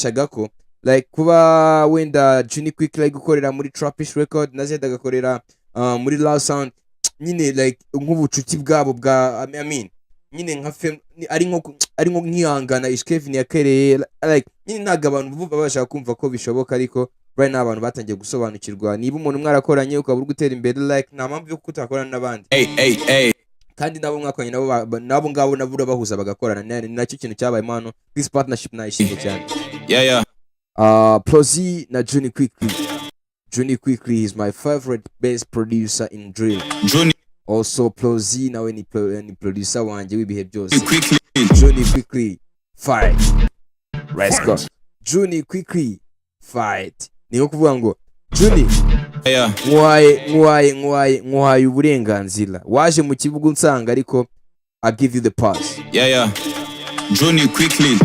shagako like kuba wenda Juni quickly gukorera muri Trapish record nazenda gakorera muri Loud Sound nyine like nk'ubucuti bwabo bwa I mean nyine nka ari nko nkihangana Kevin yakereye like nyine ntago abantu bumva bashaka kumva ko bishoboka ariko right now abantu batangiye gusobanukirwa niba umuntu mwarakoranye ukabura gutera imbere like nta mpamvu yo kutakorana n'abandi kandi nabo mwakoranye nabo ngabo nabura bahuza bagakorana nacyo kintu cyabaye mano this partnership nayishimye cyane Prozi na Juni quickly is my favorite bass producer in drill. Also Prozi nawe ni producer wanje w'ibihe byose. Juni quickly fight. Let's go. Juni quickly fight. Niyo kuvuga ngo Juni ngwaye uburenganzira waje mu kibuga unsanga ariko I give you the pass. Juni quickly